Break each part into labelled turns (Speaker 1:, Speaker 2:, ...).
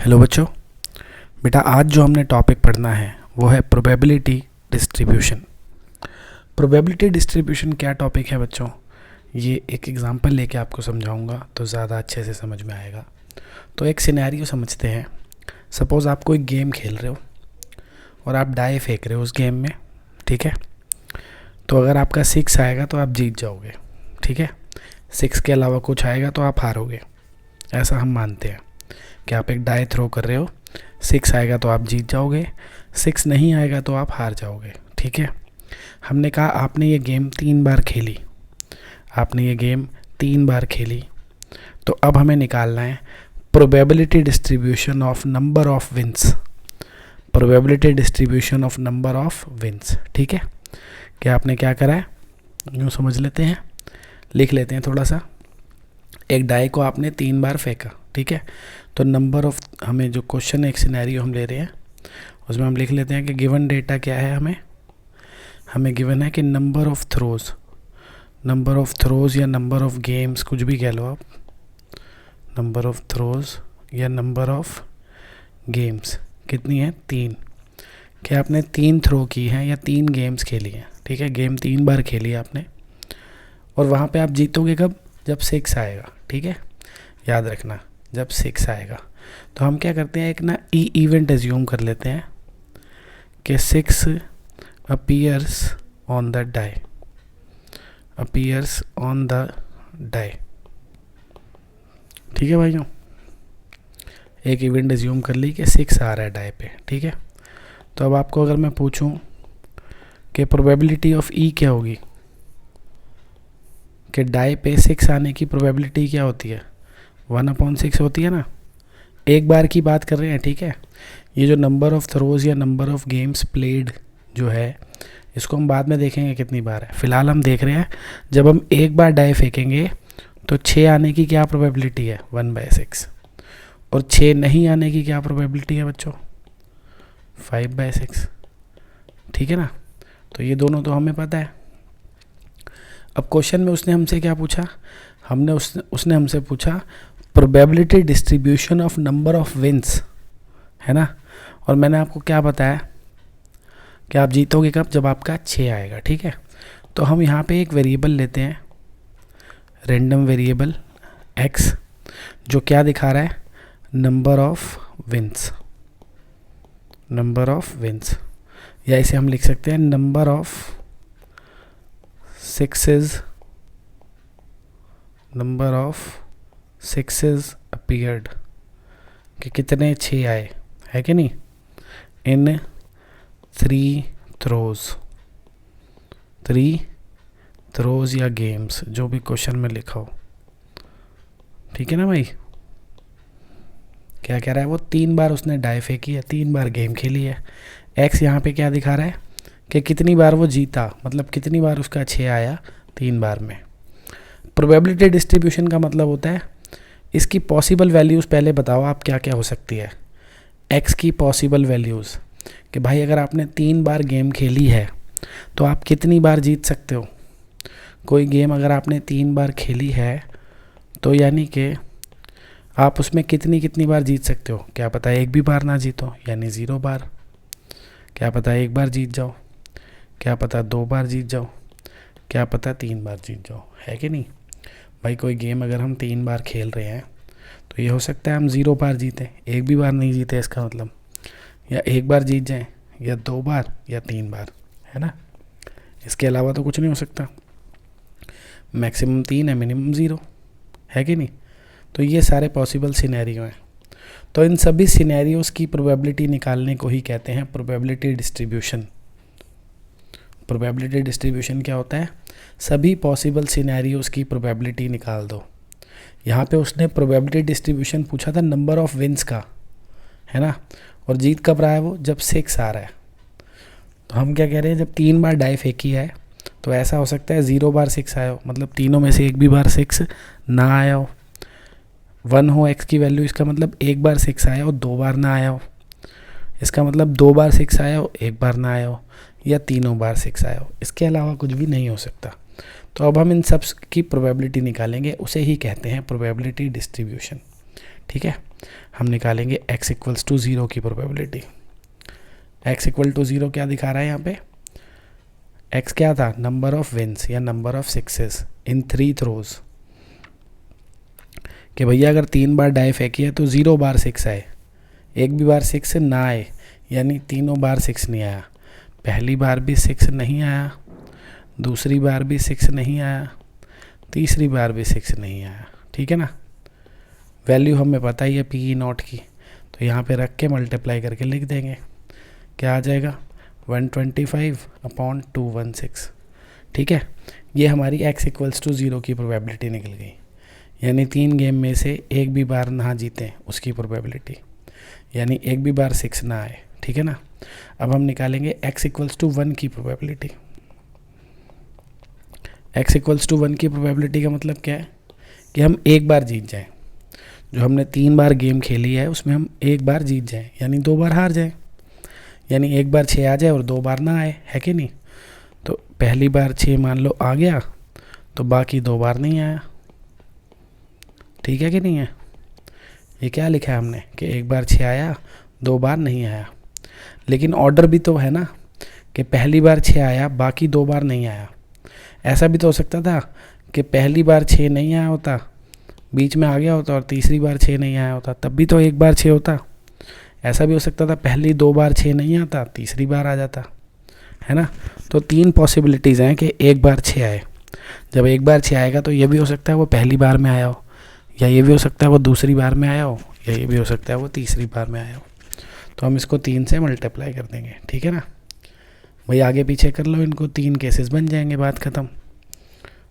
Speaker 1: Hello बच्चों। बेटा आज जो हमने टॉपिक पढ़ना है वो है प्रोबेबिलिटी डिस्ट्रीब्यूशन। प्रोबेबिलिटी डिस्ट्रीब्यूशन क्या टॉपिक है बच्चों, ये एक एग्जांपल लेके आपको समझाऊंगा तो ज़्यादा अच्छे से समझ में आएगा। तो एक सिनेरियो समझते हैं। सपोज़ आप कोई गेम खेल रहे हो और आप डाई फेंक रहे हो उस गेम में, ठीक है। तो अगर आपका 6 आएगा तो आप जीत जाओगे, ठीक है। 6 के अलावा कुछ आएगा तो आप हारोगे, ऐसा हम मानते हैं कि आप एक डाई थ्रो कर रहे हो, 6 आएगा तो आप जीत जाओगे, 6 नहीं आएगा तो आप हार जाओगे, ठीक है। हमने कहा आपने ये गेम 3 बार खेली, आपने ये गेम 3 बार खेली, तो अब हमें निकालना है probability distribution of number of wins. Probability distribution of number of wins, ठीक है। कि आपने क्या करा है यूँ समझ लेते हैं, लिख लेते हैं थोड़ा सा। एक डाई को आपने 3 बार फेंका, ठीक है। तो नंबर ऑफ, हमें जो क्वेश्चन एक सिनेरियो हम ले रहे हैं उसमें हम लिख लेते हैं कि गिवन डेटा क्या है, हमें गिवन है कि नंबर ऑफ थ्रोज या नंबर ऑफ गेम्स, कुछ भी कह लो आप, नंबर ऑफ थ्रोज या नंबर ऑफ गेम्स कितनी है, 3। क्या आपने 3 थ्रो की हैं या 3 गेम्स खेली हैं, ठीक है। गेम 3 बार खेली है आपने और वहाँ पे आप जीतोगे कब, जब 6 आएगा, ठीक है। याद रखना जब 6 आएगा। तो हम क्या करते हैं, एक ना इवेंट एज्यूम कर लेते हैं कि 6 अपीयर्स ऑन द डाई, ठीक है भाइयों। एक इवेंट एज्यूम कर ली कि 6 आ रहा है डाई पे, ठीक है। तो अब आपको अगर मैं पूछूं कि प्रोबेबिलिटी ऑफ ई क्या होगी, कि डाई पे 6 आने की प्रोबेबिलिटी क्या होती है, 1/6 होती है ना। एक बार की बात कर रहे हैं, ठीक है। ये जो नंबर ऑफ थ्रोज या नंबर ऑफ गेम्स प्लेड जो है, इसको हम बाद में देखेंगे कितनी बार है। फिलहाल हम देख रहे हैं जब हम एक बार डाई फेंकेंगे तो 6 आने की क्या प्रोबेबिलिटी है, 1/6। और 6 नहीं आने की क्या प्रोबेबिलिटी है बच्चों, 5/6, ठीक है ना। तो ये दोनों तो हमें पता है। अब क्वेश्चन में उसने हमसे क्या पूछा, उसने हमसे पूछा probability distribution of number of wins, है ना। और मैंने आपको क्या बताया कि आप जीतोगे कब, जब आपका 6 आएगा, ठीक है। तो हम यहाँ पे एक वेरिएबल लेते हैं, रैंडम वेरिएबल x, जो क्या दिखा रहा है, नंबर ऑफ विंस, या इसे हम लिख सकते हैं नंबर ऑफ सिक्सेस अपीयर्ड, कि कितने 6 आए, है कि नहीं, इन 3 थ्रोज या गेम्स, जो भी क्वेश्चन में लिखा हो, ठीक है ना भाई। क्या कह रहा है वो, 3 बार उसने डाई फेंकी है, 3 बार गेम खेली है। एक्स यहाँ पे क्या दिखा रहा है कि कितनी बार वो जीता, मतलब कितनी बार उसका 6 आया, 3 बार में। प्रोबेबिलिटी डिस्ट्रीब्यूशन का मतलब होता है इसकी पॉसिबल वैल्यूज़ पहले बताओ आप क्या क्या हो सकती है। एक्स की पॉसिबल वैल्यूज़, कि भाई अगर आपने 3 बार गेम खेली है तो आप कितनी बार जीत सकते हो। कोई गेम अगर आपने 3 बार खेली है तो यानी कि आप उसमें कितनी बार जीत सकते हो। क्या पता एक भी बार ना जीतो, यानी 0 बार। क्या पता 1 बार जीत जाओ, क्या पता 2 बार जीत जाओ, क्या पता 3 बार जीत जाओ, है कि नहीं भाई। कोई गेम अगर हम 3 बार खेल रहे हैं तो ये हो सकता है हम 0 बार जीतें, एक भी बार नहीं जीते इसका मतलब, या 1 बार जीत जाएं, या 2 बार या 3 बार, है ना। इसके अलावा तो कुछ नहीं हो सकता। मैक्सिमम 3 है, मिनिमम 0, है कि नहीं। तो ये सारे पॉसिबल सिनेरियो हैं। तो इन सभी सिनेरियोज़ की प्रोबेबिलिटी निकालने को ही कहते हैं प्रोबेबिलिटी डिस्ट्रीब्यूशन। प्रोबेबिलिटी डिस्ट्रीब्यूशन क्या होता है, सभी पॉसिबल सिनेरियोज़ की प्रोबेबिलिटी निकाल दो। यहाँ पे उसने प्रोबेबिलिटी डिस्ट्रीब्यूशन पूछा था नंबर ऑफ विंस का, है ना। और जीत कब रहा है वो, जब 6 आ रहा है। तो हम क्या कह रहे हैं, जब 3 बार डाई फेंकी है तो ऐसा हो सकता है 0 बार 6 आया हो, मतलब तीनों में से एक भी बार 6 ना आया हो। 1 हो x की वैल्यू, इसका मतलब 1 बार 6 आया हो, 2 बार ना आया हो। इसका मतलब 2 बार 6 आया हो, 1 बार ना आया हो, या तीनों बार 6 आया हो। इसके अलावा कुछ भी नहीं हो सकता। तो अब हम इन सब की प्रोबेबिलिटी निकालेंगे, उसे ही कहते हैं प्रोबेबिलिटी डिस्ट्रीब्यूशन, ठीक है। हम निकालेंगे x इक्वल्स टू 0 की प्रोबेबिलिटी। x इक्वल टू 0 क्या दिखा रहा है यहाँ पे, x क्या था, नंबर ऑफ विन्स या number of sixes in 3 throws, कि भैया अगर 3 बार डाई फेंकी है तो 0 बार 6 आए, एक भी बार 6 ना आए, यानी तीनों बार 6 नहीं आया। पहली बार भी 6 नहीं आया, दूसरी बार भी 6 नहीं आया, तीसरी बार भी 6 नहीं आया। ठीक है ना, वैल्यू हमें पता ही है पी नॉट की, तो यहाँ पे रख के मल्टीप्लाई करके लिख देंगे, क्या आ जाएगा 125/216। ठीक है, ये हमारी x इक्वल्स टू 0 की प्रोबेबिलिटी निकल गई, यानी 3 गेम में से एक भी बार ना जीतें उसकी प्रोबेबिलिटी, यानी एक भी बार 6 ना आए। ठीक है ना, अब हम निकालेंगे x इक्वल्स टू 1 की प्रोबेबिलिटी। x इक्वल्स टू 1 की प्रोबेबिलिटी का मतलब क्या है कि हम एक बार जीत जाएं, जो हमने 3 बार गेम खेली है उसमें हम एक बार जीत जाएं, यानी 2 बार हार जाएं, यानी एक बार 6 आ जाए और 2 बार ना आए, है कि नहीं। तो पहली बार 6 मान लो आ गया, तो बाकी 2 बार नहीं आया। ठीक है कि नहीं है, ये क्या लिखा है हमने कि एक बार 6 आया, 2 बार नहीं आया, लेकिन ऑर्डर भी तो है ना कि पहली बार 6 आया, बाकी 2 बार नहीं आया। ऐसा भी तो हो सकता था कि पहली बार 6 नहीं आया होता, बीच में आ गया होता, और तीसरी बार 6 नहीं आया होता, तब भी तो एक बार 6 होता। ऐसा भी हो सकता था पहली 2 बार 6 नहीं आता, तीसरी बार आ जाता, है ना। तो 3 पॉसिबिलिटीज़ हैं कि एक बार 6 आए। जब एक बार 6 आएगा तो ये भी हो सकता है वो पहली बार में आया हो, या ये भी हो सकता है वो दूसरी बार में आया हो, या ये भी हो सकता है वो तीसरी बार में आया हो। तो हम इसको 3 से मल्टीप्लाई कर देंगे। ठीक है ना, भाई आगे पीछे कर लो इनको, 3 केसेस बन जाएंगे, बात ख़त्म।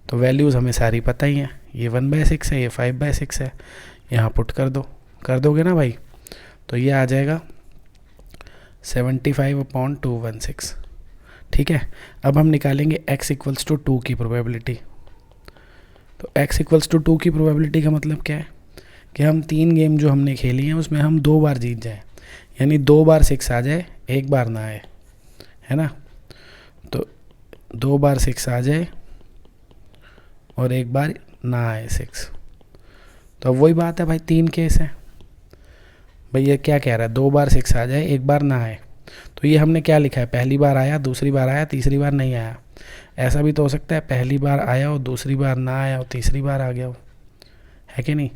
Speaker 1: तो वैल्यूज़ हमें सारी पता ही हैं, ये 1/6 है, ये 5/6 है, यहाँ पुट कर दो, कर दोगे ना भाई, तो ये आ जाएगा 75/216। ठीक है, अब हम निकालेंगे x इक्वल्स टू 2 की प्रोबेबिलिटी। तो x इक्वल्स टू 2 की प्रोबेबिलिटी का मतलब क्या है कि हम 3 गेम जो हमने खेली हैं उसमें हम 2 बार जीत जाएं, यानी 2 बार 6 आ जाए, एक बार ना आए, है ना। तो 2 बार 6 आ जाए और एक बार ना आए 6, तो अब वही बात है भाई, 3 केस है भाई। ये क्या कह रहा है, 2 बार 6 आ जाए, एक बार ना आए, तो ये हमने क्या लिखा है, पहली बार आया, दूसरी बार आया, तीसरी बार नहीं आया। ऐसा भी तो हो सकता है पहली बार आया हो, दूसरी बार ना आया हो, तीसरी बार आ गया हो, है कि नहीं।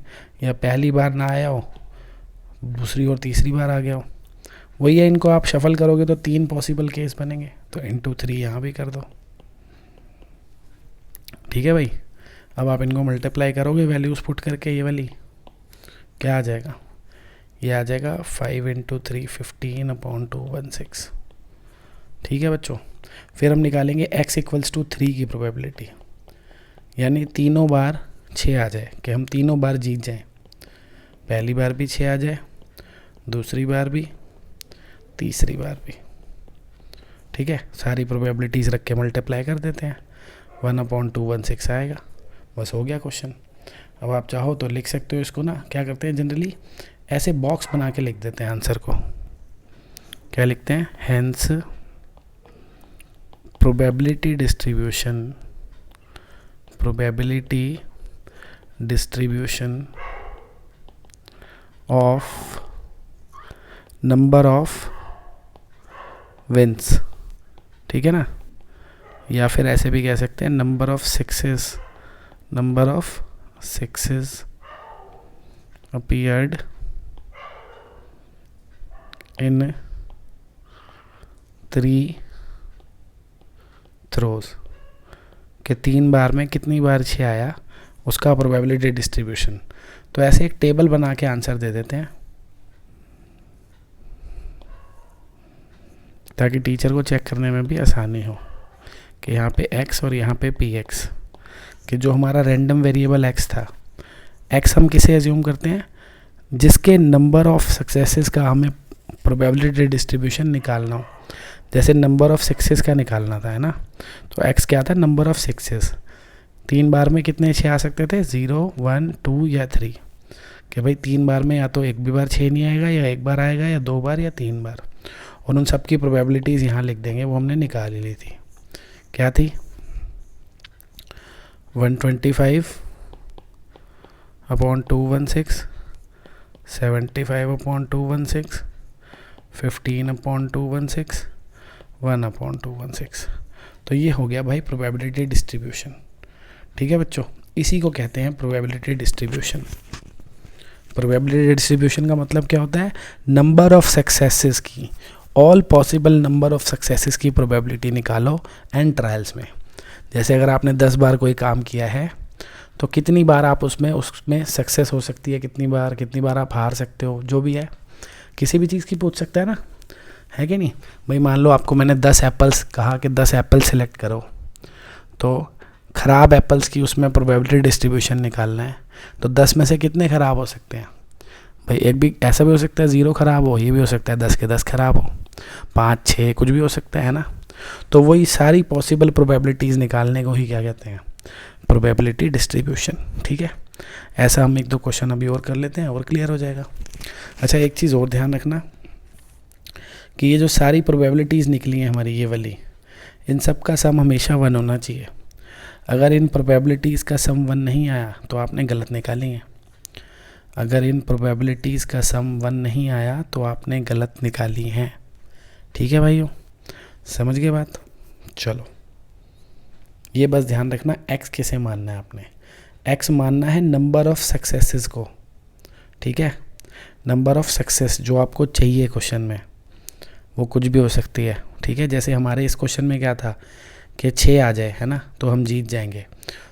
Speaker 1: या पहली बार ना आया हो, दूसरी और तीसरी बार आ गया हो। वही है, इनको आप शफल करोगे तो 3 पॉसिबल केस बनेंगे, तो इंटू 3 यहाँ भी कर दो। ठीक है भाई, अब आप इनको मल्टीप्लाई करोगे वैल्यूज़ पुट करके, ये वाली क्या आ जाएगा, ये आ जाएगा 5 × 3 15/216। ठीक है बच्चों, फिर हम निकालेंगे x इक्वल्स टू 3 की प्रोबेबिलिटी, यानी तीनों बार 6 आ जाए, कि हम तीनों बार जीत जाएं, पहली बार भी 6 आ जाए, दूसरी बार भी, तीसरी बार भी। ठीक है, सारी प्रोबेबिलिटीज़ रख के मल्टीप्लाई कर देते हैं, 1/216 आएगा, बस हो गया क्वेश्चन। अब आप चाहो तो लिख सकते हो इसको ना, क्या करते हैं जनरली ऐसे बॉक्स बना के लिख देते हैं आंसर को, क्या लिखते हैं, hence probability distribution of number of wins. ठीक है ना, या फिर ऐसे भी कह सकते हैं number of sixes appeared in 3 throws, के 3 बार में कितनी बार 6 आया उसका प्रोबेबिलिटी डिस्ट्रीब्यूशन। तो ऐसे एक टेबल बना के आंसर दे देते हैं, ताकि टीचर को चेक करने में भी आसानी हो कि यहाँ पे x और यहाँ पे px, कि जो हमारा रैंडम वेरिएबल x था, x हम किसे एज्यूम करते हैं, जिसके नंबर ऑफ सक्सेसेस का हमें प्रोबेबिलिटी डिस्ट्रीब्यूशन निकालना हो। जैसे नंबर ऑफ सिक्सेस का निकालना था, है ना, तो x क्या था, नंबर ऑफ सिक्सेस। 3 बार में कितने 6 आ सकते थे, 0, 1, 2 या 3, कि भाई 3 बार में या तो एक भी बार 6 नहीं आएगा, या एक बार आएगा, या 2 बार, या 3 बार। और उन सब की प्रोबेबिलिटीज़ यहाँ लिख देंगे, वो हमने निकाल ही ली थी। क्या थी, 125/216, 75/216, 15/216, 1/216। तो ये हो गया भाई प्रोबेबिलिटी डिस्ट्रीब्यूशन। ठीक है बच्चों, इसी को कहते हैं प्रोबेबिलिटी डिस्ट्रीब्यूशन। प्रोबेबिलिटी डिस्ट्रीब्यूशन का मतलब क्या होता है? नंबर ऑफ सक्सेसेस की, all possible number of successes की प्रोबेबिलिटी निकालो एंड ट्रायल्स में। जैसे अगर आपने 10 बार कोई काम किया है तो कितनी बार आप उसमें सक्सेस हो सकती है, कितनी बार आप हार सकते हो, जो भी है किसी भी चीज़ की पूछ सकता है ना, है कि नहीं भाई? मान लो आपको मैंने 10 एप्पल्स कहा कि 10 एप्पल सेलेक्ट करो, तो ख़राब एप्पल्स की उसमें प्रोबेबिलिटी डिस्ट्रीब्यूशन निकालना है, तो 10 में से कितने ख़राब हो सकते हैं भाई? एक भी ऐसा भी हो सकता है 0 ख़राब हो, ये भी हो सकता है 10 के 10 ख़राब हो, 5 6 कुछ भी हो सकता है ना। तो वही सारी पॉसिबल प्रोबेबिलिटीज़ निकालने को ही क्या कहते हैं? Probability distribution. ठीक है, ऐसा हम 1-2 क्वेश्चन अभी और कर लेते हैं और क्लियर हो जाएगा। अच्छा, एक चीज़ और ध्यान रखना कि ये जो सारी प्रोबेबिलिटीज़ निकली हैं हमारी, ये वाली, इन सब का सम हमेशा 1 होना चाहिए। अगर इन प्रोबेबिलिटीज़ का सम 1 नहीं आया तो आपने गलत निकाली है। अगर इन प्रोबेबिलिटीज़ का सम 1 नहीं आया तो आपने गलत निकाली हैं। ठीक है भाइयों, समझ गए बात? चलो, ये बस ध्यान रखना, x किसे मानना है आपने? x मानना है नंबर ऑफ सक्सेसेस को। ठीक है, नंबर ऑफ सक्सेस जो आपको चाहिए क्वेश्चन में, वो कुछ भी हो सकती है। ठीक है, जैसे हमारे इस क्वेश्चन में क्या था कि 6 आ जाए, है ना, तो हम जीत जाएंगे।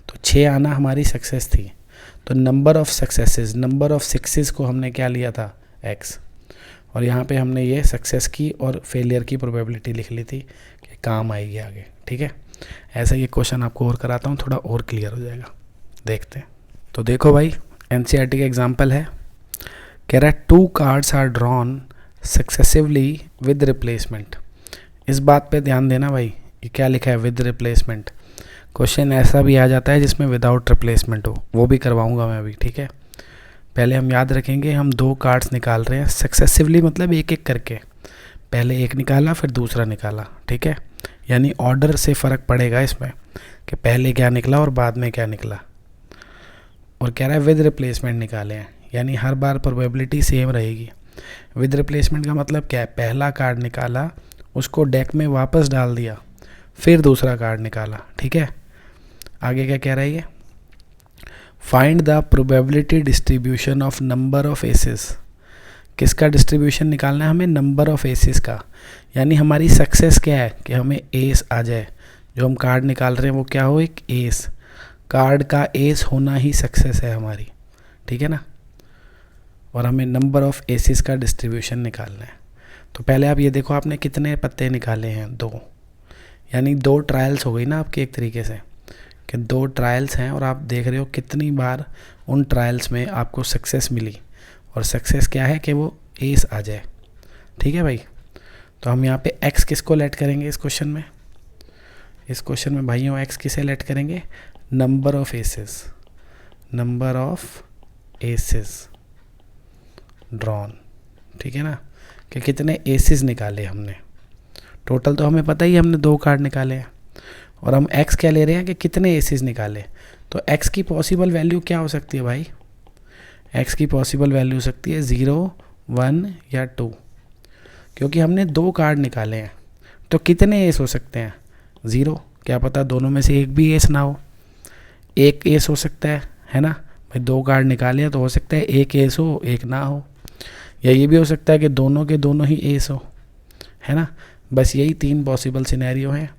Speaker 1: तो 6 आना हमारी सक्सेस थी। तो number of successes, number of sixes को हमने क्या लिया था? x। और यहाँ पे हमने ये सक्सेस की और फेलियर की प्रोबेबिलिटी लिख ली थी कि काम आएगी आगे। ठीक है, ऐसा ये क्वेश्चन आपको और कराता हूँ, थोड़ा और क्लियर हो जाएगा। देखते हैं। तो देखो भाई, एनसीईआरटी का एग्जांपल है, कह रहा है 2 cards are drawn successively with replacement. इस बात पे ध्यान देना भाई, ये क्या लिखा है? With replacement. क्वेश्चन ऐसा भी आ जाता है जिसमें विदाउट रिप्लेसमेंट हो, वो भी करवाऊंगा मैं अभी। ठीक है, पहले हम याद रखेंगे, हम 2 कार्ड्स निकाल रहे हैं सक्सेसिवली, मतलब एक एक करके, पहले एक निकाला फिर दूसरा निकाला। ठीक है, यानी ऑर्डर से फ़र्क पड़ेगा इसमें कि पहले क्या निकला और बाद में क्या निकला। और कह रहा है विद रिप्लेसमेंट निकाले हैं, यानी हर बार प्रोबेबिलिटी सेम रहेगी। विद रिप्लेसमेंट का मतलब क्या है? पहला कार्ड निकाला, उसको डेक में वापस डाल दिया, फिर दूसरा कार्ड निकाला। ठीक है, आगे क्या कह रहा है ये? Find the probability distribution of number of aces. किसका डिस्ट्रीब्यूशन निकालना है हमें? नंबर ऑफ एसेस का। यानी हमारी सक्सेस क्या है कि हमें एस आ जाए। जो हम कार्ड निकाल रहे हैं वो क्या हो? एक एस। कार्ड का एस होना ही सक्सेस है हमारी। ठीक है ना, और हमें नंबर ऑफ एसेस का डिस्ट्रीब्यूशन निकालना है। तो पहले आप ये देखो, आपने कितने पत्ते निकाले हैं? 2, यानी 2 ट्रायल्स हो गई ना आपकी एक तरीके से, कि 2 ट्रायल्स हैं और आप देख रहे हो कितनी बार उन ट्रायल्स में आपको सक्सेस मिली, और सक्सेस क्या है कि वो एस आ जाए। ठीक है भाई, तो हम यहाँ पे x किसको लेट करेंगे इस क्वेश्चन में? इस क्वेश्चन में भाइयों x किसे लेट करेंगे? Number of aces, number of aces drawn. ठीक है ना, कि कितने एसेस निकाले हमने। टोटल तो हमें पता ही, हमने 2 कार्ड निकाले हैं, और हम x क्या ले रहे हैं कि कितने एसेस निकाले। तो x की पॉसिबल वैल्यू क्या हो सकती है भाई? x की पॉसिबल वैल्यू हो सकती है 0, 1 या 2, क्योंकि हमने 2 कार्ड निकाले हैं। तो कितने एस हो सकते हैं? 0, क्या पता दोनों में से एक भी एस ना हो, एक एस हो सकता है ना भाई। 2 कार्ड निकाले हैं तो हो सकता है एक एस हो, एक ना हो, या ये भी हो सकता है कि दोनों के दोनों ही एस हो, है ना। बस यही 3 पॉसिबल सिनेरियो हैं।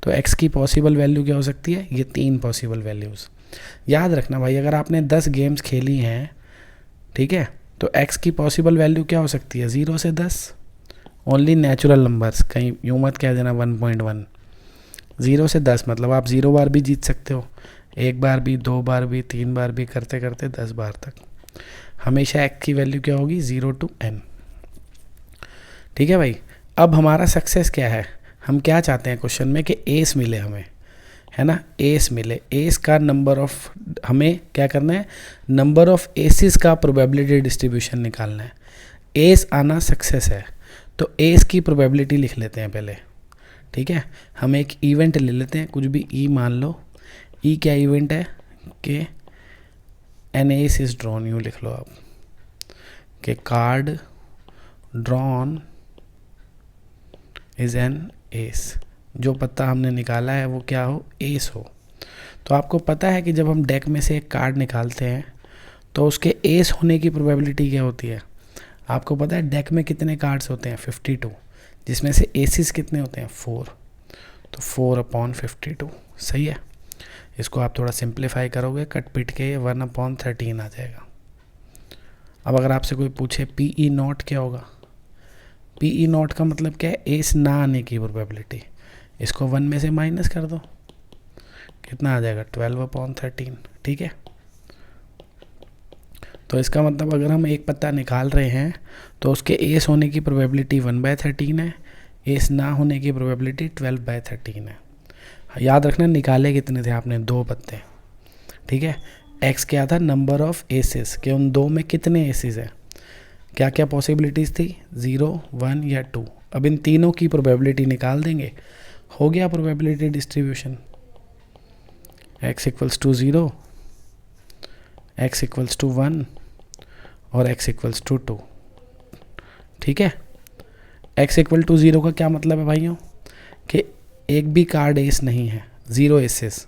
Speaker 1: तो x की पॉसिबल वैल्यू क्या हो सकती है? ये 3 पॉसिबल वैल्यूज़। याद रखना भाई, अगर आपने 10 गेम्स खेली हैं, ठीक है, तो x की पॉसिबल वैल्यू क्या हो सकती है? 0 से 10। ओनली नेचुरल नंबर्स, कहीं यूँ मत कह देना 1.1। 0 से 10 मतलब आप 0 बार भी जीत सकते हो, 1 बार भी, 2 बार भी, 3 बार भी, करते करते 10 बार तक। हमेशा x की वैल्यू क्या होगी? 0 to n। ठीक है भाई, अब हमारा सक्सेस क्या है? हम क्या चाहते हैं क्वेश्चन में कि एस मिले हमें, है ना, एस मिले। एस का नंबर ऑफ, हमें क्या करना है? नंबर ऑफ एसेस का प्रोबेबिलिटी डिस्ट्रीब्यूशन निकालना है। एस आना सक्सेस है, तो एस की प्रोबेबिलिटी लिख लेते हैं पहले। ठीक है, हम एक इवेंट ले लेते हैं, कुछ भी ई मान लो। ई क्या इवेंट है कि एन एस इज ड्रॉन, यूँ लिख लो आप। कि card drawn is an S, जो पत्ता हमने निकाला है वो क्या हो, एस हो। तो आपको पता है कि जब हम डेक में से एक कार्ड निकालते हैं तो उसके एस होने की प्रोबेबिलिटी क्या होती है। आपको पता है डेक में कितने कार्ड्स होते हैं, 52, जिसमें से एसिस कितने होते हैं, 4। तो 4/52 सही है। इसको आप थोड़ा सिंप्लीफाई करोगे, कट पिट के 1/13 आ जाएगा। अब अगर आपसे कोई पूछे PE नॉट क्या होगा, PE नॉट का मतलब क्या है, एस ना आने की प्रोबेबिलिटी। इसको 1 में से माइनस कर दो, कितना आ जाएगा, 12/13। ठीक है, तो इसका मतलब अगर हम एक पत्ता निकाल रहे हैं तो उसके एस होने की प्रोबेबिलिटी 1/13 है, एस ना होने की प्रोबेबिलिटी 12/13 है। याद रखना निकाले कितने थे आपने, 2 पत्ते। ठीक है, एक्स क्या था, नंबर ऑफ एसेस, कि उन 2 में कितने एसेस हैं, क्या क्या पॉसिबिलिटीज़ थी, 0, 1 या 2। अब इन तीनों की प्रोबेबिलिटी निकाल देंगे, हो गया प्रोबेबिलिटी डिस्ट्रीब्यूशन। x = 0, x = 1 और x = 2। ठीक है, x = 0 का क्या मतलब है भाइयों, कि एक भी कार्ड एस नहीं है, 0 एसेस।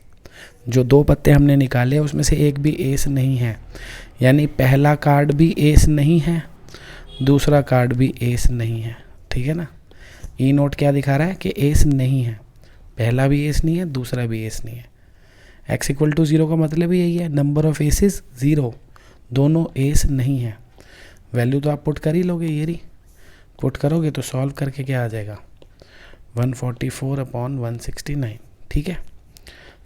Speaker 1: जो 2 पत्ते हमने निकाले उसमें से एक भी एस नहीं है, यानी पहला कार्ड भी एस नहीं है, दूसरा कार्ड भी एस नहीं है। ठीक है ना, ई नोट क्या दिखा रहा है कि एस नहीं है, पहला भी एस नहीं है, दूसरा भी एस नहीं है। x = 0 का मतलब यही है, नंबर ऑफ एसेस 0, दोनों एस नहीं है। वैल्यू तो आप पुट कर ही लोगे, ये रही, पुट करोगे तो सॉल्व करके क्या आ जाएगा, 144/169। ठीक है,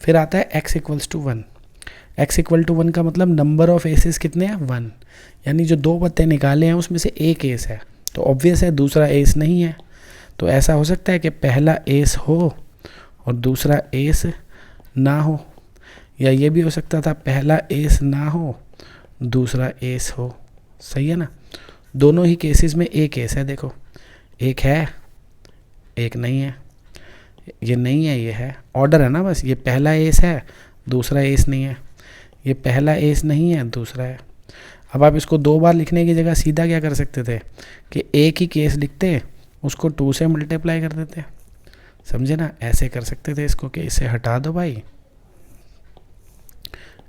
Speaker 1: फिर आता है x = 1। x = 1 का मतलब नंबर ऑफ एसेस कितने हैं, 1, यानी जो 2 पत्ते निकाले हैं उसमें से एक एस है, तो ऑब्वियस है दूसरा एस नहीं है। तो ऐसा हो सकता है कि पहला एस हो और दूसरा एस ना हो, या ये भी हो सकता था पहला एस ना हो दूसरा एस हो। सही है ना, दोनों ही केसेस में एक एस है, देखो एक है एक नहीं है, ये नहीं है ये है, ऑर्डर है ना बस, ये पहला एस है दूसरा एस नहीं है, ये पहला एस नहीं है दूसरा है। अब आप इसको 2 बार लिखने की जगह सीधा क्या कर सकते थे कि एक ही केस लिखते, उसको 2 से मल्टीप्लाई कर देते, समझे ना, ऐसे कर सकते थे इसको कि इसे हटा दो भाई,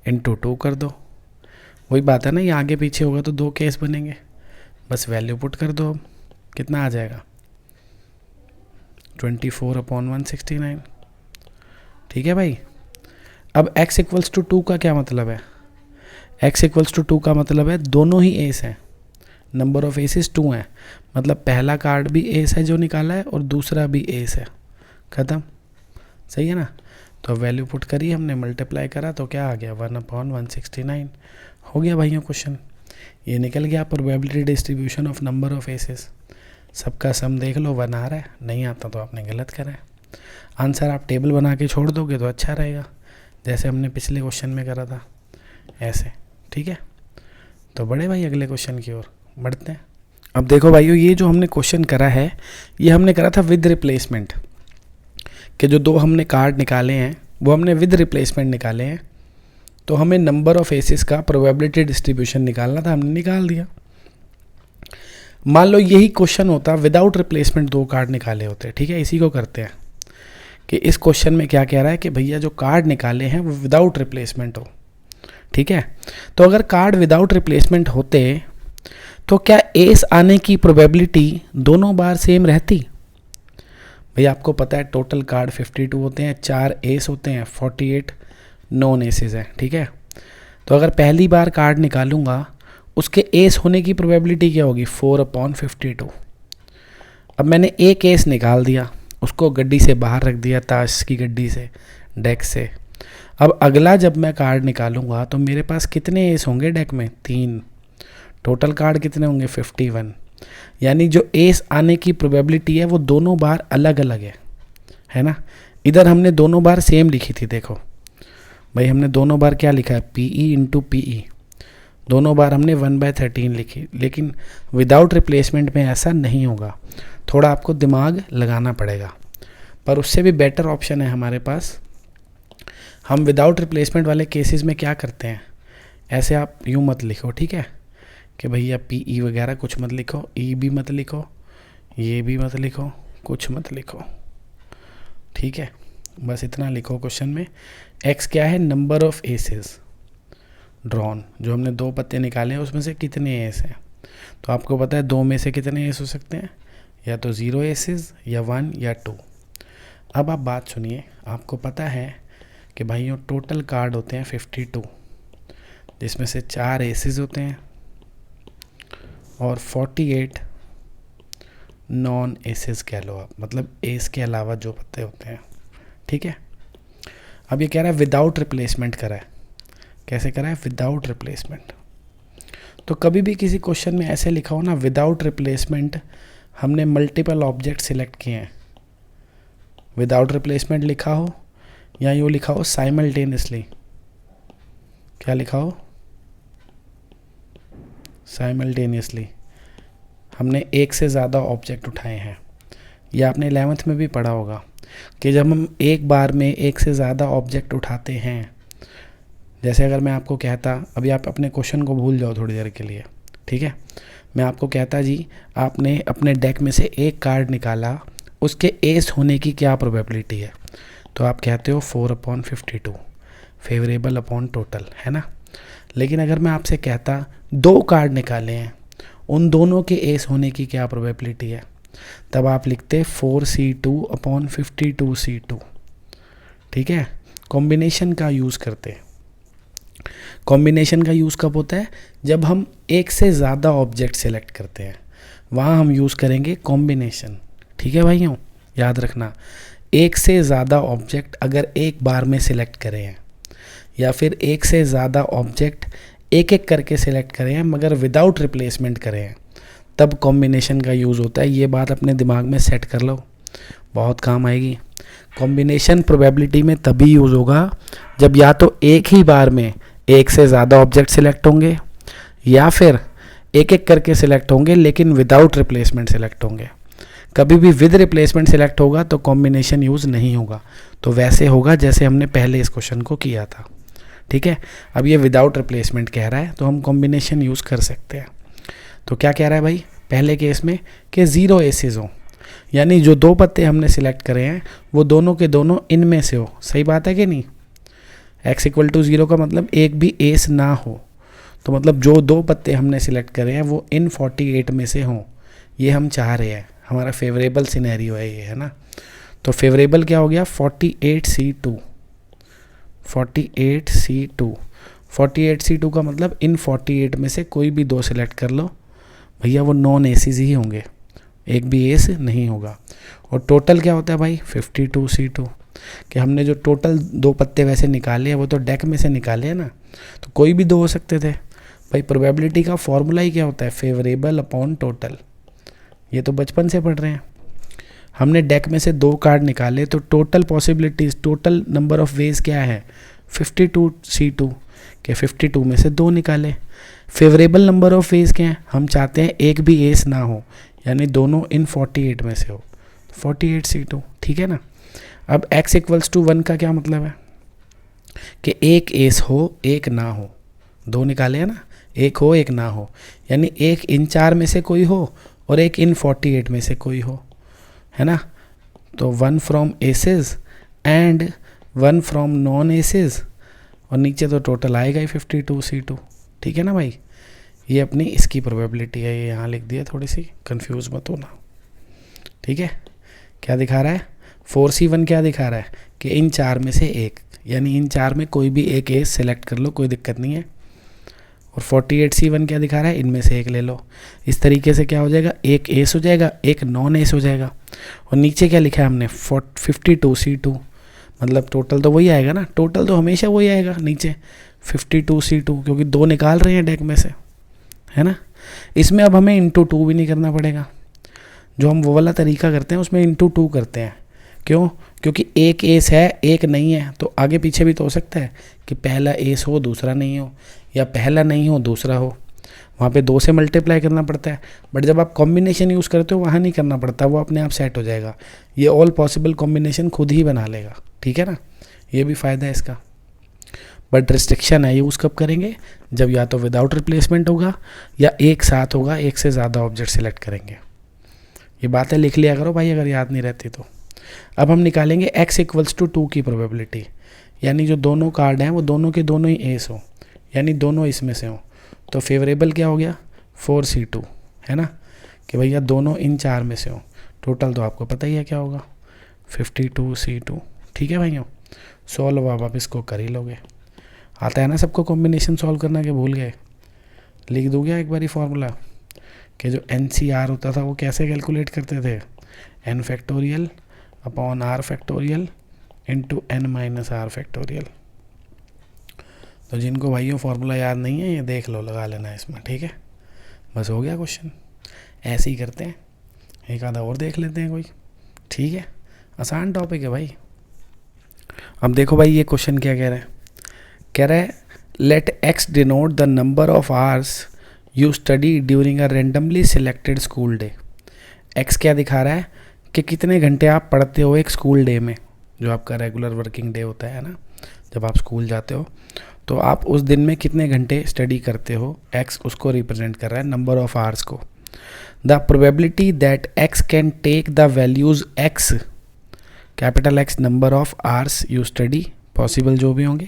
Speaker 1: × 2 कर दो। वही बात है ना, ये आगे पीछे होगा तो 2 केस बनेंगे, बस वैल्यू पुट कर दो। अब कितना आ जाएगा, 24/169। ठीक है भाई। अब x = 2 का क्या मतलब है, x = 2 का मतलब है दोनों ही एस हैं, नंबर ऑफ एसेस 2 हैं, मतलब पहला कार्ड भी एस है जो निकाला है और दूसरा भी एस है, ख़त्म। सही है ना, तो वैल्यू पुट करी हमने, मल्टीप्लाई करा तो क्या आ गया, 1/169 हो गया भाइयों क्वेश्चन। ये निकल गया probability distribution of number of aces. सबका सम देख लो, 1 आ रहा है, नहीं आता तो आपने गलत करा है। आंसर आप टेबल बना के छोड़ दोगे तो अच्छा रहेगा, जैसे हमने पिछले क्वेश्चन में करा था ऐसे। ठीक है, तो बड़े भाई अगले क्वेश्चन की ओर बढ़ते हैं। अब देखो भाइयों, ये जो हमने क्वेश्चन करा है ये हमने करा था विद रिप्लेसमेंट, कि जो 2 हमने कार्ड निकाले हैं वो हमने विद रिप्लेसमेंट निकाले हैं, तो हमें नंबर ऑफ एसेस का प्रोबेबिलिटी डिस्ट्रीब्यूशन निकालना था, हमने निकाल दिया। मान लो यही क्वेश्चन होता विदाउट रिप्लेसमेंट 2 कार्ड निकाले होते। ठीक है, इसी को करते हैं कि इस क्वेश्चन में क्या कह रहा है कि भैया जो कार्ड निकाले हैं वो विदाउट रिप्लेसमेंट हो। ठीक है, तो अगर कार्ड विदाउट रिप्लेसमेंट होते तो क्या एस आने की प्रोबेबिलिटी दोनों बार सेम रहती। भैया आपको पता है टोटल कार्ड 52 होते हैं, 4 एस होते हैं, 48 नॉन एसेस हैं। ठीक है, तो अगर पहली बार कार्ड निकालूंगा उसके एस होने की प्रोबेबिलिटी क्या होगी, 4/52। अब मैंने एक एस निकाल दिया, उसको गड्डी से बाहर रख दिया, ताश की गड्डी से, डेक से। अब अगला जब मैं कार्ड निकालूंगा तो मेरे पास कितने एस होंगे डेक में, 3। टोटल कार्ड कितने होंगे, 51। यानी जो एस आने की प्रोबेबिलिटी है वो दोनों बार अलग अलग है ना। इधर हमने दोनों बार सेम लिखी थी, देखो भाई हमने दोनों बार क्या लिखा है, PE × PE, दोनों बार हमने 1/13 लिखी। लेकिन विदाउट रिप्लेसमेंट में ऐसा नहीं होगा, थोड़ा आपको दिमाग लगाना पड़ेगा। पर उससे भी बेटर ऑप्शन है हमारे पास, हम विदाउट रिप्लेसमेंट वाले केसेस में क्या करते हैं, ऐसे आप यूँ मत लिखो। ठीक है, कि भैया पी ई वगैरह कुछ मत लिखो, ई भी मत लिखो, ये भी मत लिखो, कुछ मत लिखो, ठीक है। बस इतना लिखो क्वेश्चन में। एक्स क्या है? नंबर ऑफ एसेस ड्रॉन, जो हमने 2 पत्ते निकाले हैं उसमें से कितने एस हैं। तो आपको पता है 2 में से कितने एस हो सकते हैं, या तो 0 एसेस या 1 या 2। अब आप बात सुनिए, आपको पता है कि भाइयों टोटल कार्ड होते हैं 52, जिसमें से 4 एसेस होते हैं और 48 नॉन एसेस कह लो आप, मतलब एस के अलावा जो पत्ते होते हैं, ठीक है। अब ये कह रहा है विदाउट रिप्लेसमेंट करा है। कैसे करा है? Without replacement. तो कभी भी किसी क्वेश्चन में ऐसे लिखा हो ना विदाउट रिप्लेसमेंट, हमने मल्टीपल ऑब्जेक्ट सिलेक्ट किए हैं, विदाउट रिप्लेसमेंट लिखा हो या यूँ लिखा हो साइमल्टेनियसली, क्या लिखा हो? साइमल्टेनियसली हमने एक से ज़्यादा ऑब्जेक्ट उठाए हैं। या आपने 11th में भी पढ़ा होगा कि जब हम एक बार में एक से ज़्यादा ऑब्जेक्ट उठाते हैं, जैसे अगर मैं आपको कहता, अभी आप अपने क्वेश्चन को भूल जाओ थोड़ी देर के लिए, ठीक है। मैं आपको कहता जी आपने अपने डेक में से एक कार्ड निकाला, उसके एस होने की क्या प्रोबेबिलिटी है? तो आप कहते हो 4/52 फेवरेबल अपॉन टोटल, है ना। लेकिन अगर मैं आपसे कहता 2 कार्ड निकाले हैं, उन दोनों के एस होने की क्या प्रोबेबिलिटी है? तब आप लिखते 4C2/52C2, ठीक है। कॉम्बिनेशन का यूज़ करते हैं। कॉम्बिनेशन का यूज़ कब होता है? जब हम एक से ज़्यादा ऑब्जेक्ट सेलेक्ट करते हैं, वहाँ हम यूज़ करेंगे कॉम्बिनेशन, ठीक है भाइयों, याद रखना। एक से ज़्यादा ऑब्जेक्ट अगर एक बार में सिलेक्ट करें हैं, या फिर एक से ज़्यादा ऑब्जेक्ट एक एक करके सिलेक्ट करें हैं मगर विदाउट रिप्लेसमेंट करें हैं, तब कॉम्बिनेशन का यूज़ होता है। ये बात अपने दिमाग में सेट कर लो, बहुत काम आएगी। कॉम्बिनेशन प्रोबेबिलिटी में तभी यूज़ होगा जब या तो एक ही बार में एक से ज़्यादा ऑब्जेक्ट सिलेक्ट होंगे, या फिर एक एक करके सिलेक्ट होंगे लेकिन विदाउट रिप्लेसमेंट सिलेक्ट होंगे। कभी भी विद रिप्लेसमेंट सिलेक्ट होगा तो कॉम्बिनेशन यूज़ नहीं होगा, तो वैसे होगा जैसे हमने पहले इस क्वेश्चन को किया था, ठीक है। अब ये विदाउट रिप्लेसमेंट कह रहा है तो हम कॉम्बिनेशन यूज़ कर सकते हैं। तो क्या कह रहा है भाई पहले केस में कि 0 एसेस हो, यानी जो 2 पत्ते हमने सिलेक्ट करे हैं वो दोनों के दोनों इनमें से हो। सही बात है कि नहीं? x = 0 का मतलब एक भी एस ना हो, तो मतलब जो 2 पत्ते हमने सिलेक्ट करे हैं वो इन 48 में से हों, ये हम चाह रहे हैं। हमारा फेवरेबल सिनेरियो है ये, है ना। तो फेवरेबल क्या हो गया? 48C2। 48C2 48C2 का मतलब इन 48 में से कोई भी 2 सिलेक्ट कर लो भैया, वो नॉन एसीज ही होंगे, एक भी एस नहीं होगा। और टोटल क्या होता है भाई? 52C2, कि हमने जो टोटल 2 पत्ते वैसे निकाले हैं वो तो डेक में से निकाले हैं ना, तो कोई भी 2 हो सकते थे भाई। प्रोबेबिलिटी का फॉर्मूला ही क्या होता है? Favourable upon total. ये तो बचपन से पढ़ रहे हैं। हमने डेक में से 2 कार्ड निकाले तो total possibilities, total number of ways क्या है? 52C2 के 52 में से 2 निकाले। फेवरेबल नंबर ऑफ वेज क्या है? हम चाहते हैं एक भी एस ना हो, यानी दोनों इन 48 में से हो, 48C2, ठीक है ना। अब x = 1 का क्या मतलब है? कि एक एस हो एक ना हो। 2 निकाले हैं ना, एक हो एक ना हो, यानी एक इन 4 में से कोई हो और एक इन 48 में से कोई हो, है ना। तो 1 from aces and 1 from non aces, और नीचे तो टोटल आएगा ही 52C2, ठीक है ना भाई। ये अपनी इसकी प्रोबेबिलिटी है, ये यहाँ लिख दिया, थोड़ी सी कंफ्यूज मत होना, ठीक है। क्या दिखा रहा है? 4C1 क्या दिखा रहा है? कि इन 4 में से एक, यानी इन 4 में कोई भी एक एस सेलेक्ट कर लो, कोई दिक्कत नहीं है। और 48C1 क्या दिखा रहा है? इनमें से एक ले लो। इस तरीके से क्या हो जाएगा? एक एस हो जाएगा, एक नॉन एस हो जाएगा। और नीचे क्या लिखा है हमने? 52C2, मतलब टोटल तो वही आएगा ना, टोटल तो हमेशा वही आएगा नीचे 52C2, क्योंकि 2 निकाल रहे हैं डेक में से, है ना। इसमें अब हमें इंटू 2 भी नहीं करना पड़ेगा, जो हम वो वाला तरीका करते हैं उसमें इंटू 2 करते हैं। क्यों? क्योंकि एक एस है एक नहीं है, तो आगे पीछे भी तो हो सकता है कि पहला एस हो दूसरा नहीं हो, या पहला नहीं हो दूसरा हो, वहाँ पे 2 से मल्टीप्लाई करना पड़ता है। बट जब आप कॉम्बिनेशन यूज़ करते हो वहाँ नहीं करना पड़ता, वो अपने आप सेट हो जाएगा, ये ऑल पॉसिबल कॉम्बिनेशन खुद ही बना लेगा, ठीक है ना। ये भी फ़ायदा है इसका। बट रिस्ट्रिक्शन है यूज़ कब करेंगे, जब या तो विदाउट रिप्लेसमेंट होगा या एक साथ होगा, एक से ज़्यादा ऑब्जेक्ट सिलेक्ट करेंगे। ये बातें लिख लिया करो भाई अगर याद नहीं रहती तो। अब हम निकालेंगे x इक्वल्स टू 2 की प्रोबेबिलिटी, यानी जो दोनों कार्ड हैं वो दोनों के दोनों ही एस हो, यानी दोनों इसमें से हो। तो फेवरेबल क्या हो गया 4C2, है ना, कि भैया दोनों इन 4 में से हो। टोटल तो आपको पता ही है क्या होगा 52C2। ठीक है भाइयों, सॉल्व अब आप इसको कर ही लोगे। आता है ना सबको कॉम्बिनेशन सॉल्व करना, के भूल गए? लिख दूँ क्या एक बारी फॉर्मूला, कि जो NCR होता था वो कैसे कैलकुलेट करते थे, n factorial upon r factorial into n minus r factorial. तो जिनको भाइयों फार्मूला याद नहीं है ये देख लो, लगा लेना इसमें, ठीक है। बस हो गया क्वेश्चन, ऐसे ही करते हैं। एक आधा और देख लेते हैं कोई, ठीक है, आसान टॉपिक है भाई। अब देखो भाई ये क्वेश्चन क्या कह रहा है let x denote the number of hours you study during a randomly selected school day. x क्या दिखा रहा है कि कितने घंटे आप पढ़ते हो एक स्कूल डे में, जो आपका रेगुलर वर्किंग डे होता है ना, जब आप स्कूल जाते हो तो आप उस दिन में कितने घंटे स्टडी करते हो। x उसको रिप्रेजेंट कर रहा है नंबर ऑफ आवर्स को। The probability that x can take the values x capital X number of hours you study, possible जो भी होंगे,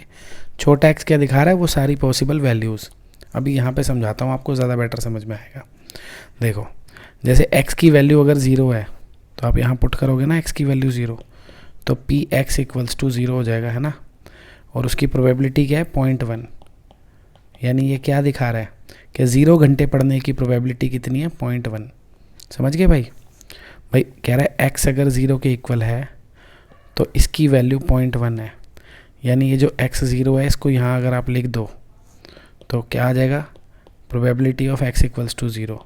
Speaker 1: छोटा x क्या दिखा रहा है वो सारी पॉसिबल वैल्यूज़। अभी यहाँ पे समझाता हूँ आपको, ज़्यादा बेटर समझ में आएगा। देखो जैसे x की वैल्यू अगर 0 है तो आप यहाँ पुट करोगे ना x की वैल्यू 0, तो Px इक्वल्स टू 0 हो जाएगा, है ना। और उसकी प्रोबेबिलिटी क्या है 0.1, यानी ये क्या दिखा रहा है कि 0 घंटे पढ़ने की प्रोबेबिलिटी कितनी है 0.1। समझ गए भाई? भाई कह रहा है x अगर 0 के इक्वल है तो इसकी वैल्यू 0.1 है, यानी ये जो x 0 है इसको यहाँ अगर आप लिख दो तो क्या आ जाएगा, probability of x equals to 0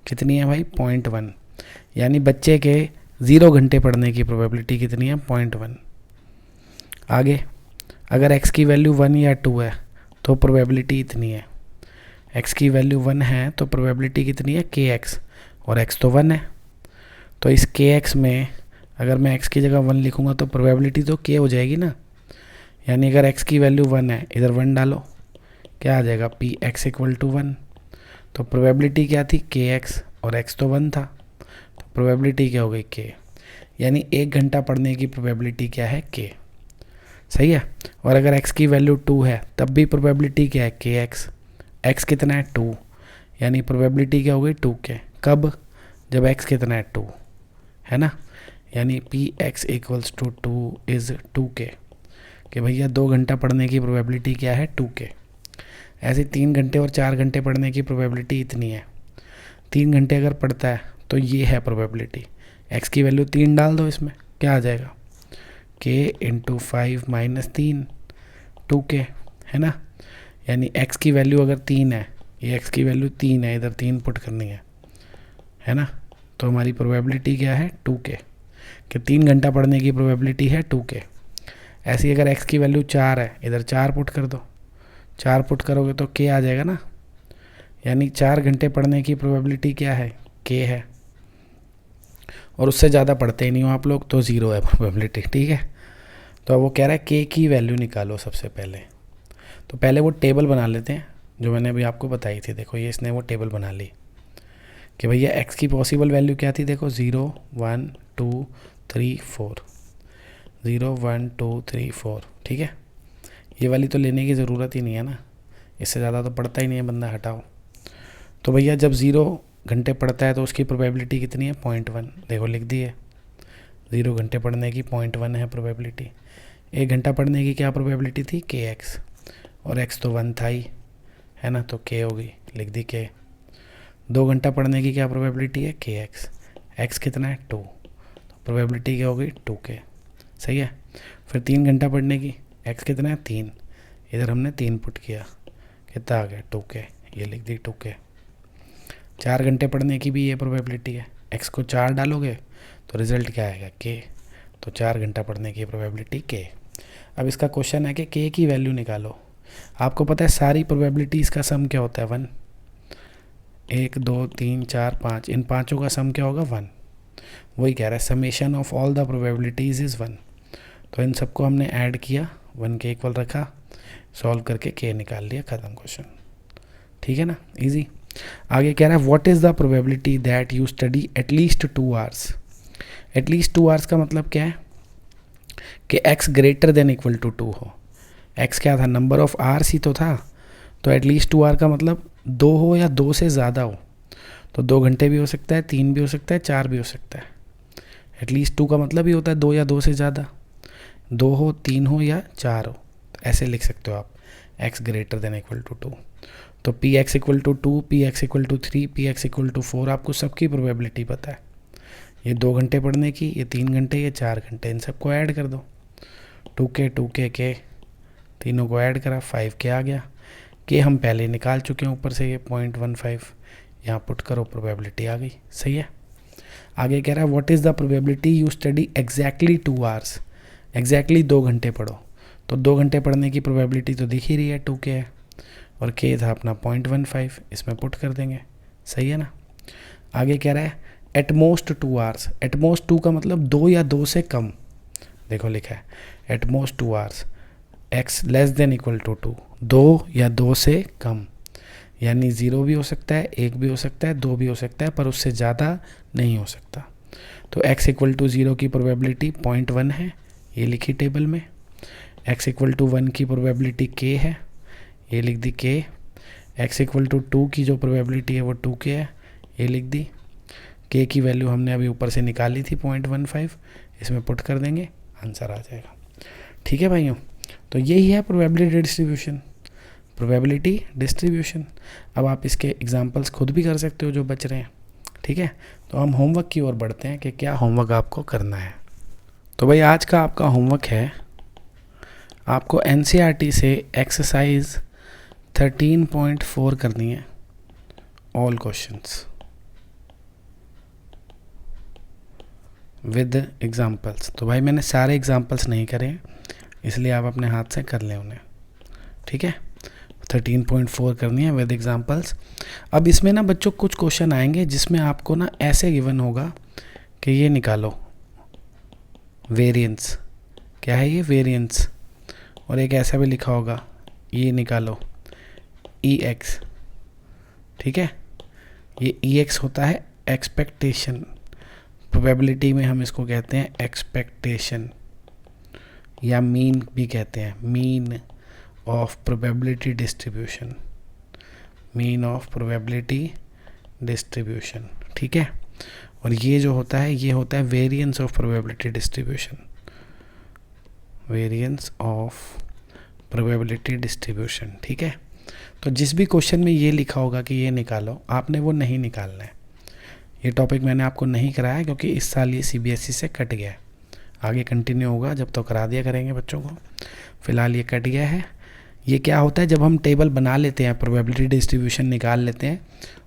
Speaker 1: कितनी है भाई 0.1, यानी बच्चे के 0 घंटे पढ़ने की प्रोबेबिलिटी कितनी है 0.1। आगे अगर x की वैल्यू 1 या 2 है तो प्रोबेबिलिटी इतनी है, x की वैल्यू 1 है तो प्रोबेबिलिटी कितनी है kx, और x तो 1 है, तो इस kx में अगर मैं x की जगह 1 लिखूँगा तो प्रोबेबिलिटी तो k हो जाएगी ना, यानी अगर x की वैल्यू 1 है इधर 1 डालो, क्या आ जाएगा Px इक्वल टू 1। तो प्रोबेबिलिटी क्या थी kx, और x तो 1 था, तो प्रोबेबिलिटी क्या हो गई k, यानी 1 घंटा पढ़ने की प्रोबेबिलिटी क्या है k। सही है। और अगर x की वैल्यू 2 है तब भी प्रोबेबिलिटी क्या है kx, x कितना है 2, यानी प्रोबेबिलिटी क्या हो गई 2k। कब, जब x कितना है 2, है ना, यानी Px equals to 2 is 2k, कि भैया 2 घंटा पढ़ने की प्रोबेबिलिटी क्या है 2k। ऐसे 3 घंटे और 4 घंटे पढ़ने की प्रोबेबिलिटी इतनी है। 3 घंटे अगर पढ़ता है तो ये है प्रोबेबिलिटी, x की वैल्यू 3 डाल दो इसमें, क्या आ जाएगा k इंटू 5 माइनस 3 2k, है ना, यानी x की वैल्यू अगर 3 है, ये x की वैल्यू 3 है, इधर 3 पुट करनी है ना, तो हमारी प्रोबेबिलिटी क्या है 2k, कि 3 घंटा पढ़ने की प्रोबेबिलिटी है 2k। ऐसी अगर x की वैल्यू 4 है, इधर 4 पुट कर दो, 4 पुट करोगे तो k आ जाएगा ना, यानी 4 घंटे पढ़ने की प्रोबेबिलिटी क्या है k है, और उससे ज़्यादा पढ़ते ही नहीं हो आप लोग तो 0 है प्रोबेबिलिटी, ठीक है। तो अब वो कह रहा है k की वैल्यू निकालो सबसे पहले, तो पहले वो टेबल बना लेते हैं जो मैंने अभी आपको बताई थी। देखो ये इसने वो टेबल बना ली कि भैया x की पॉसिबल वैल्यू क्या थी, देखो 0 1 2 3 4, 0 1 2 3 4, ठीक है। ये वाली तो लेने की ज़रूरत ही नहीं है ना, इससे ज़्यादा तो पढ़ता ही नहीं है बंदा, हटाओ। तो भैया जब 0 घंटे पढ़ता है तो उसकी प्रोबेबिलिटी कितनी है 0.1, देखो लिख दी है, 0 घंटे पढ़ने की 0.1 है प्रोबेबिलिटी। 1 घंटा पढ़ने की क्या प्रोबेबिलिटी थी kx, और x तो 1 था ही, है ना, तो k हो गई, लिख दी k। 2 घंटा पढ़ने की क्या प्रोबेबिलिटी है kx, x कितना है 2, तो प्रोबेबिलिटी क्या हो गई 2k। सही है। फिर 3 घंटा पढ़ने की, x कितना है 3, इधर हमने 3 पुट किया, कितना आ गया 2k, ये लिख दी 2k। 4 घंटे पढ़ने की भी ये प्रोबेबिलिटी है, x को 4 डालोगे तो रिज़ल्ट क्या आएगा k, तो 4 घंटा पढ़ने की प्रोबेबिलिटी k। अब इसका क्वेश्चन है कि k की वैल्यू निकालो। आपको पता है सारी प्रोबेबिलिटीज़ का सम क्या होता है 1, 1 2 3 4 5, इन पाँचों का सम क्या होगा 1। वही कह रहा है summation of all the probabilities is 1, तो इन सबको हमने ऐड किया, 1 के इक्वल रखा, सॉल्व करके के निकाल लिया, ख़त्म क्वेश्चन। ठीक है ना, इजी। आगे कह रहा है what is the probability that you study at least 2 hours. At least 2 hours का मतलब क्या है कि x greater than equal to 2 हो। x क्या था, नंबर ऑफ आवर्स ही तो था, तो एटलीस्ट 2 आवर का मतलब 2 हो या 2 से ज़्यादा हो। तो 2 घंटे भी हो सकता है, 3 भी हो सकता है, 4 भी हो सकता है। एटलीस्ट 2 का मतलब ही होता है 2 या 2 से ज़्यादा, 2 हो, 3 हो या 4 हो। ऐसे लिख सकते हो आप, x greater than equal to 2। तो P X equal to 2, P X equal to 3, P X equal to 4, आपको सबकी प्रोबेबिलिटी पता है। ये 2 घंटे पढ़ने की, ये 3 घंटे, ये 4 घंटे, इन सबको ऐड कर दो। 2 के तीनों को ऐड करा, 5 के आ गया। के हम पहले ही निकाल चुके हैं ऊपर से, ये 0.15 यहाँ पुट करो, प्रोबेबिलिटी आ गई। सही है। आगे कह रहा है what is the probability you study exactly 2 hours. Exactly 2 घंटे पढ़ो, तो 2 घंटे पढ़ने की प्रोबेबिलिटी तो दिख ही रही है, 2 के है, और के था अपना 0.15, इसमें पुट कर देंगे। सही है ना। आगे कह रहा है at most 2 hours. Eight most 2 का मतलब 2 या 2 से कम। देखो लिखा है at most 2 hours, X less than equal to 2, 2 या 2 से कम, यानी 0 भी हो सकता है, 1 भी हो सकता है, 2 भी हो सकता है, पर उससे ज़्यादा नहीं हो सकता। तो x इक्वल टू 0 की प्रोबेबिलिटी 0.1 है, ये लिखी टेबल में। x इक्वल टू 1 की प्रोबेबिलिटी k है, ये लिख दी k। x इक्वल टू 2 की जो प्रोबेबिलिटी है वो 2k है, ये लिख दी। k की वैल्यू हमने अभी ऊपर से निकाली थी 0.15, इसमें पुट कर देंगे, आंसर आ जाएगा। ठीक है भाइयों, तो यही है प्रोबेबिलिटी डिस्ट्रीब्यूशन। Probability distribution. अब आप इसके एग्जांपल्स खुद भी कर सकते हो जो बच रहे हैं। ठीक है, तो हम होमवर्क की ओर बढ़ते हैं कि क्या होमवर्क आपको करना है। तो भाई आज का आपका होमवर्क है, आपको एनसीईआरटी से एक्सरसाइज 13.4 करनी है, ऑल क्वेश्चंस विद एग्जांपल्स। तो भाई मैंने सारे एग्जांपल्स नहीं करे हैं, इसलिए आप अपने हाथ से कर लें उन्हें। ठीक है, 13.4 करनी है विद एग्जांपल्स। अब इसमें ना बच्चों कुछ क्वेश्चन आएंगे जिसमें आपको ना ऐसे गिवन होगा कि ये निकालो वेरिएंस, क्या है ये वेरिएंस, और एक ऐसा भी लिखा होगा ये निकालो ई एक्स। ठीक है, ये ई एक्स होता है एक्सपेक्टेशन, प्रोबेबिलिटी में हम इसको कहते हैं एक्सपेक्टेशन, या मीन भी कहते हैं, mean of probability distribution, mean of probability distribution. ठीक है, और ये जो होता है ये होता है variance of probability distribution, variance of probability distribution. ठीक है, तो जिस भी क्वेश्चन में ये लिखा होगा कि ये निकालो, आपने वो नहीं निकालना है। ये टॉपिक मैंने आपको नहीं कराया क्योंकि इस साल ये सीबीएसई से कट गया है, आगे कंटिन्यू होगा जब तो करा दिया करेंगे बच्चों को। फ़िलहाल ये कट गया है। ये क्या होता है, जब हम टेबल बना लेते हैं, प्रोबेबिलिटी डिस्ट्रीब्यूशन निकाल लेते हैं,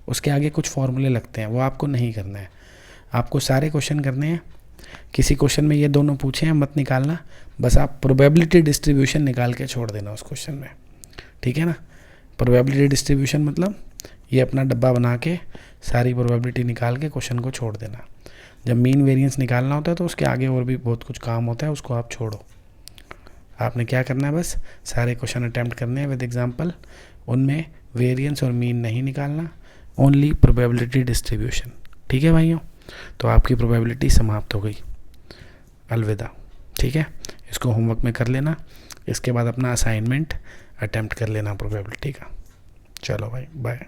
Speaker 1: उसके आगे कुछ फॉर्मूले लगते हैं, वो आपको नहीं करना है। आपको सारे क्वेश्चन करने हैं। किसी क्वेश्चन में ये दोनों पूछे हैं मत निकालना, बस आप प्रोबेबिलिटी डिस्ट्रीब्यूशन निकाल के छोड़ देना उस क्वेश्चन में। ठीक है ना, प्रोबेबिलिटी डिस्ट्रीब्यूशन मतलब ये अपना डब्बा बना के सारी प्रोबेबिलिटी निकाल के क्वेश्चन को छोड़ देना। जब मीन वेरिएंस निकालना होता है तो उसके आगे और भी बहुत कुछ काम होता है, उसको आप छोड़ो। आपने क्या करना है, बस सारे क्वेश्चन अटैम्प्ट करने हैं विद एग्जांपल, उनमें वेरिएंस और मीन नहीं निकालना, ओनली प्रोबेबिलिटी डिस्ट्रीब्यूशन। ठीक है भाइयों, तो आपकी प्रोबेबिलिटी समाप्त हो गई। अलविदा। ठीक है, इसको होमवर्क में कर लेना, इसके बाद अपना असाइनमेंट अटैम्प्ट कर लेना प्रोबेबिलिटी का। चलो भाई, बाय।